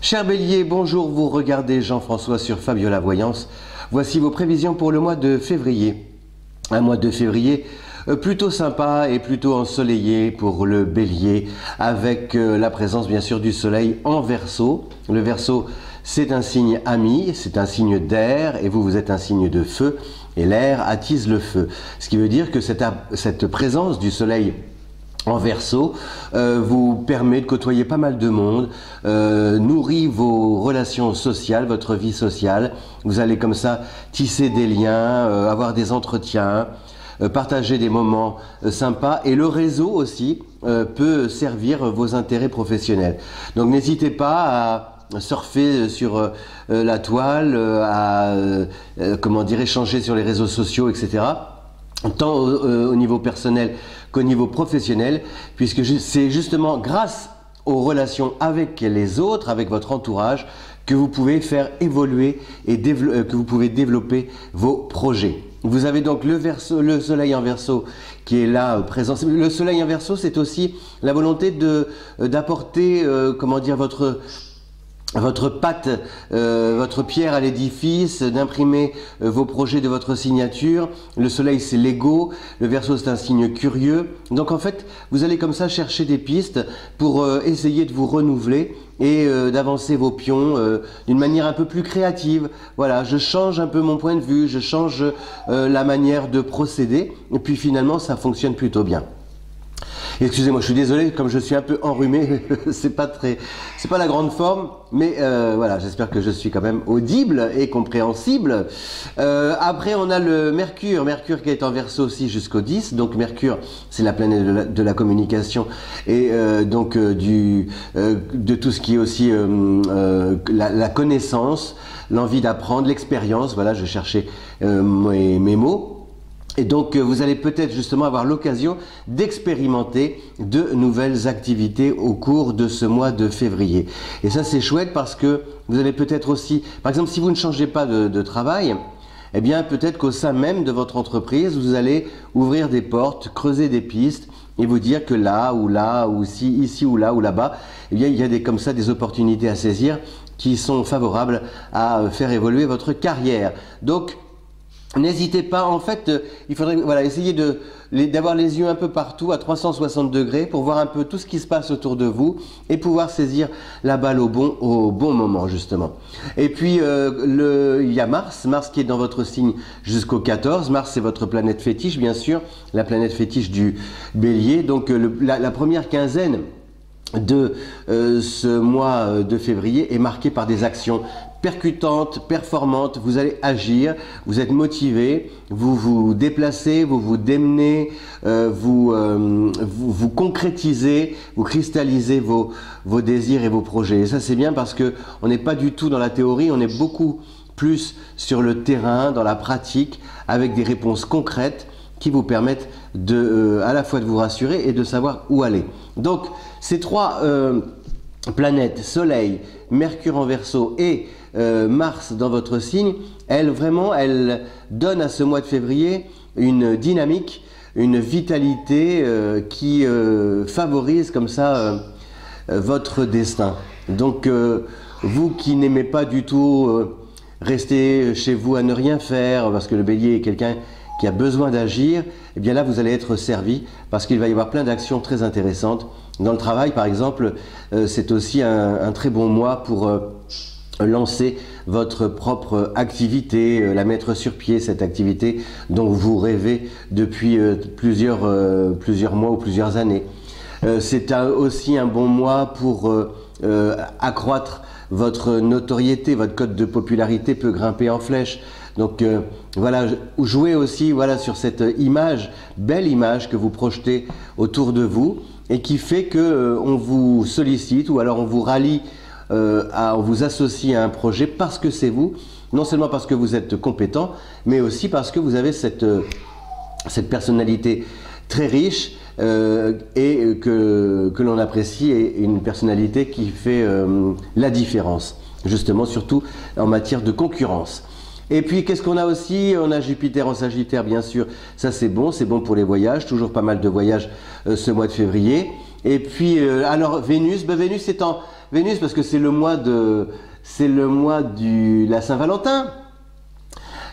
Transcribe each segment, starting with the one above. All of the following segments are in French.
Cher Bélier, bonjour, vous regardez Jean-François sur Fabiola Voyance. Voici vos prévisions pour le mois de février. Un mois de février plutôt sympa et plutôt ensoleillé pour le Bélier, avec la présence bien sûr du soleil en Verseau. Le Verseau, c'est un signe ami, c'est un signe d'air, et vous êtes un signe de feu, et l'air attise le feu. Ce qui veut dire que cette présence du soleil en Verseau vous permet de côtoyer pas mal de monde, nourrit vos relations sociales, votre vie sociale. Vous allez comme ça tisser des liens, avoir des entretiens, partager des moments sympas, et le réseau aussi peut servir vos intérêts professionnels. Donc n'hésitez pas à surfer sur la toile, à échanger sur les réseaux sociaux, etc. Tant au niveau personnel qu'au niveau professionnel, puisque c'est justement grâce aux relations avec les autres, avec votre entourage, que vous pouvez faire évoluer et que vous pouvez développer vos projets. Vous avez donc le soleil en Verseau qui est là présent. Le soleil en Verseau, c'est aussi la volonté d'apporter votre patte, votre pierre à l'édifice, d'imprimer vos projets de votre signature. Le soleil, c'est l'ego. Le Verseau, c'est un signe curieux. Donc en fait, vous allez comme ça chercher des pistes pour essayer de vous renouveler et d'avancer vos pions d'une manière un peu plus créative. Voilà, je change un peu mon point de vue, je change la manière de procéder, et puis finalement, ça fonctionne plutôt bien. Excusez-moi, je suis désolé, comme je suis un peu enrhumé, c'est pas la grande forme, mais voilà, j'espère que je suis quand même audible et compréhensible. Après, on a le Mercure qui est en Verseau aussi jusqu'au 10. Donc Mercure, c'est la planète de la communication et de tout ce qui est aussi la connaissance, l'envie d'apprendre, l'expérience. Voilà, je cherchais mes mots. Et donc, vous allez peut-être justement avoir l'occasion d'expérimenter de nouvelles activités au cours de ce mois de février. Et ça, c'est chouette parce que vous allez peut-être aussi, par exemple, si vous ne changez pas de travail, eh bien, peut-être qu'au sein même de votre entreprise, vous allez ouvrir des portes, creuser des pistes et vous dire que là, ou ici ou là, ou là-bas, eh bien, il y a comme ça des opportunités à saisir qui sont favorables à faire évoluer votre carrière. Donc, n'hésitez pas, en fait, il faudrait essayer d'avoir les yeux un peu partout à 360 degrés pour voir un peu tout ce qui se passe autour de vous et pouvoir saisir la balle au bon moment, justement. Et puis, il y a Mars qui est dans votre signe jusqu'au 14. Mars, c'est votre planète fétiche, bien sûr, la planète fétiche du Bélier. Donc, la première quinzaine de ce mois de février est marquée par des actions percutantes, performantes. Vous allez agir, vous êtes motivé, vous vous déplacez, vous vous démenez, vous concrétisez, vous cristallisez vos désirs et vos projets. Et ça, c'est bien parce que on n'est pas du tout dans la théorie, on est beaucoup plus sur le terrain, dans la pratique, avec des réponses concrètes qui vous permettent à la fois de vous rassurer et de savoir où aller. Donc, ces trois planètes, Soleil, Mercure en Verseau et Mars dans votre signe, elles donnent à ce mois de février une dynamique, une vitalité qui favorise comme ça votre destin. Donc, vous qui n'aimez pas du tout rester chez vous à ne rien faire, parce que le Bélier est quelqu'un qui a besoin d'agir, eh bien là, vous allez être servi parce qu'il va y avoir plein d'actions très intéressantes. Dans le travail, par exemple, c'est aussi un très bon mois pour lancer votre propre activité, la mettre sur pied, cette activité dont vous rêvez depuis plusieurs mois ou plusieurs années. C'est aussi un bon mois pour accroître votre notoriété, votre cote de popularité peut grimper en flèche. Donc voilà, jouez aussi sur cette image, belle image que vous projetez autour de vous et qui fait que on vous sollicite ou alors on vous rallie, on vous associe à un projet parce que c'est vous, non seulement parce que vous êtes compétent, mais aussi parce que vous avez cette personnalité très riche et que l'on apprécie, et une personnalité qui fait la différence, justement, surtout en matière de concurrence. Et puis, qu'est-ce qu'on a aussi? On a Jupiter en Sagittaire, bien sûr. Ça, c'est bon pour les voyages. Toujours pas mal de voyages ce mois de février. Et puis, alors, Vénus est en Vénus parce que c'est le mois de la Saint-Valentin.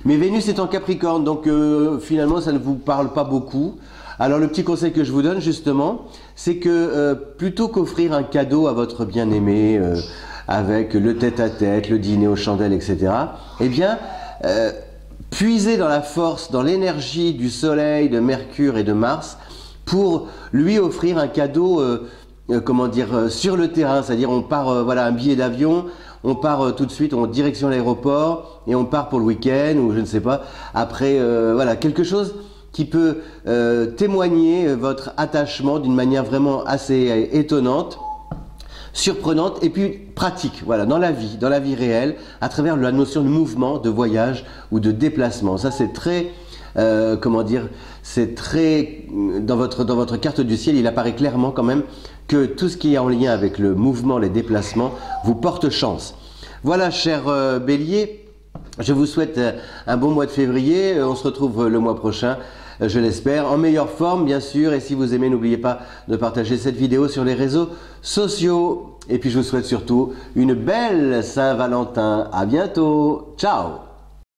Mais Vénus est en Capricorne, donc finalement ça ne vous parle pas beaucoup. Alors le petit conseil que je vous donne justement, c'est que plutôt qu'offrir un cadeau à votre bien-aimé avec le tête-à-tête, le dîner aux chandelles, etc., eh bien, puisez dans la force, dans l'énergie du Soleil, de Mercure et de Mars pour lui offrir un cadeau, comment dire, sur le terrain. C'est-à-dire on part, voilà, un billet d'avion, on part tout de suite en direction de l'aéroport et on part pour le week-end ou je ne sais pas. Après, voilà, quelque chose qui peut témoigner votre attachement d'une manière vraiment assez étonnante, surprenante et puis pratique, voilà, dans la vie réelle, à travers la notion de mouvement, de voyage ou de déplacement. Ça c'est très, comment dire, c'est très, dans votre carte du ciel, il apparaît clairement quand même que tout ce qui est en lien avec le mouvement, les déplacements, vous porte chance. Voilà, cher Bélier, je vous souhaite un bon mois de février, on se retrouve le mois prochain. Je l'espère, en meilleure forme bien sûr, et si vous aimez, n'oubliez pas de partager cette vidéo sur les réseaux sociaux. Et puis je vous souhaite surtout une belle Saint-Valentin. À bientôt, ciao!